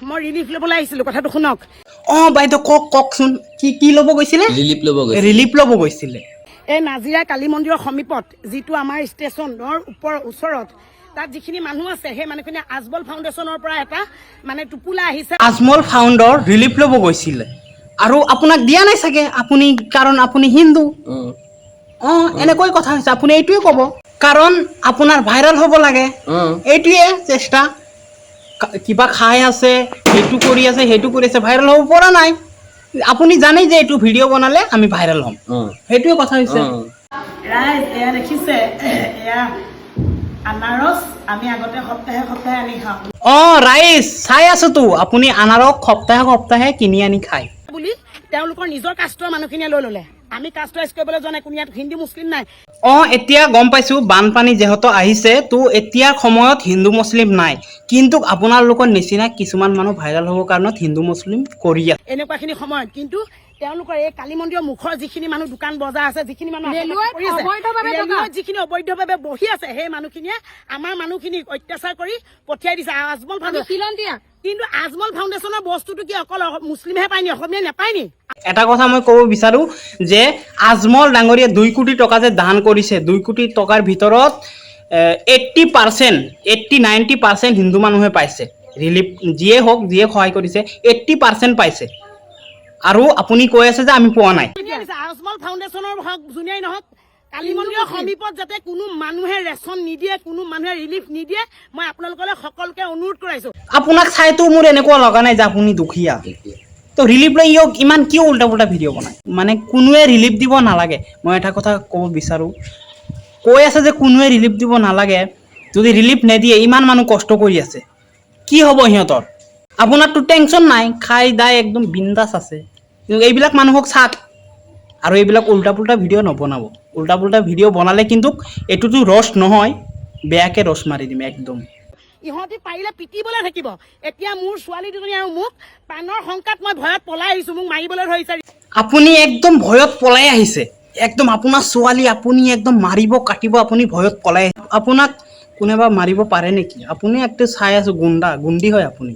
মই ৰিলিফ ল'বলৈ আহিছিলোঁ, কথাটো শুনক। বাইদেউ কওকচোন কি ল'ব গৈছিলে? ৰিলিফ ল'ব গৈছিলে। এই নাজিৰা কালী মন্দিৰৰ সমীপত যিটো আমাৰ ষ্টেচনৰ ওচৰত তাত যিখিনি মানুহ আছে সেই মানুহখিনি আজমল ফাউণ্ডেশ্যনৰ পৰা এটা মানে টোপোলা আহিছে। আজমল ফাউণ্ডৰ ৰিলিফ ল'ব গৈছিলে আৰু আপোনাক দিয়া নাই চাগে, কাৰণ আপুনি হিন্দু। এনেকৈ কথা হৈছে, আপুনি এইটোৱে ক'ব, কাৰণ আপোনাৰ ভাইৰেল হ'ব লাগে, এইটোৱে চেষ্টা। কিবা খাই আছে, সেইটো কৰি আছে, ভাইৰেল হ'ব পৰা নাই। আপুনি জানে যে এইটো ভিডিঅ' বনালে আমি ভাইৰেল হ'ম, সেইটোৱে কথা হৈছে। ৰাইজ এয়া দেখিছে, এয়া আনাৰস আমি আগতে সপ্তাহে আনি খাওঁ। ৰাইজ চাই আছোতো, আপুনি আনাৰস সপ্তাহে কিনি আনি খায় বুলি তেওঁলোকৰ নিজৰ কাষ্টৰ মানুহখিনিয়ে লৈ ল'লে। আমি কাষ্টৰাইজ কৰিবলৈ যোৱা নাই, কোনো ইয়াত হিন্দু মুছলিম নাই। এতিয়া গম পাইছো বানপানী যিহেতু আহিছে, তো এতিয়া সময়ত হিন্দু মুছলিম নাই, কিন্তু আপোনালোকৰ নিচিনা কিছুমান মানুহ ভাইৰেল হ'বৰ কাৰণত হিন্দু মুছলিম কৰি আছে এনেকুৱাখিনি সময়ত। কিন্তু তেওঁলোকৰ এই কালী মন্দিৰৰ মুখৰ যিখিনি মানুহ দোকান বজাৰ আছে, যিখিনি মানুহ যিখিনি অবৈধভাৱে বহি আছে, সেই মানুহখিনিয়ে আমাৰ মানুহখিনিক অত্যাচাৰ কৰি পঠিয়াই দিছে আজমল ফাউণ্ডেশ্যন। কিন্তু আজমল ফাউণ্ডেশ্যনৰ বস্তুটো কি অকল মুছলিমহে পায় নি, অসমীয়াই নাপায় নি? এটা কথা মই ক'ব বিচাৰো যে আজমল ডাঙৰীয়া 2 কোটি টকা যে দান কৰিছে, 2 কোটি টকাৰ ভিতৰত 80-90% হিন্দু মানুহে পাইছে। ৰিলিফ যিয়ে হওক, যিয়ে সহায় কৰিছে 80% পাইছে, আৰু আপুনি কৈ আছে যে আমি পোৱা নাই। আজমল ফাউণ্ডেশ্যনৰ হওক যোনেই নহওক, কালী মন্দিৰৰ সমীপত যাতে কোনো মানুহে ৰেচন নিদিয়ে, কোনো মানুহে ৰিলিফ নিদিয়ে, মই আপোনালোকলৈ সকলোকে অনুৰোধ কৰাইছো। আপোনাক চাইতো মোৰ এনেকুৱা লগা নাই যে আপুনি দুখীয়া, তো ৰিলিফ লৈ ইমান কিয় উল্টা পুল্টা ভিডিঅ' বনায়? মানে কোনোৱে ৰিলিফ দিব নালাগে। মই এটা কথা ক'ব বিচাৰোঁ, কৈ আছে যে কোনোৱে ৰিলিফ দিব নালাগে, যদি ৰিলিফ নিদিয়ে, ইমান মানুহ কষ্ট কৰি আছে, কি হ'ব সিহঁতৰ? আপোনাৰতো টেনশ্যন নাই, খাই দাই একদম বিন্দাছ আছে। কিন্তু এইবিলাক মানুহক চাক, আৰু এইবিলাক উল্টা পুল্টা ভিডিঅ' নবনাব। উল্টা পুল্টা ভিডিঅ' বনালে কিন্তু এইটোতো ৰষ্ট নহয়, বেয়াকৈ ৰষ্ট মাৰি দিম একদম। ইহঁতি পাৰিলে পিটিবলৈ থাকিব। এতিয়া মোৰ ছোৱালী দুজনী আৰু মোক প্ৰাণৰ শংকাত মই ভয়ত পলাই আহিছো, মোক মাৰিবলৈ ধৰিছে। আপুনি একদম ভয়ত পলাই আহিছে, একদম আপোনাৰ ছোৱালী আপুনি একদম মাৰিব কাটিব, আপুনি ভয়ত পলাই আহিছে। আপোনাক কোনোবা মাৰিব পাৰে নেকি? আপুনি একদম চাই আছো, গুণ্ডি হয় আপুনি।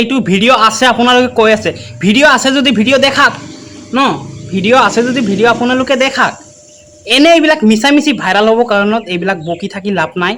এইটো ভিডিঅ' আছে, আপোনালোকে কৈ আছে ভিডিঅ' আছে যদি ভিডিঅ' দেখাক ন, ভিডিঅ' আছে যদি ভিডিঅ' আপোনালোকে দেখাক। এনে এইবিলাক মিছা মিছি ভাইৰেল হ'ব কাৰণত এইবিলাক বকি থাকি লাভ নাই।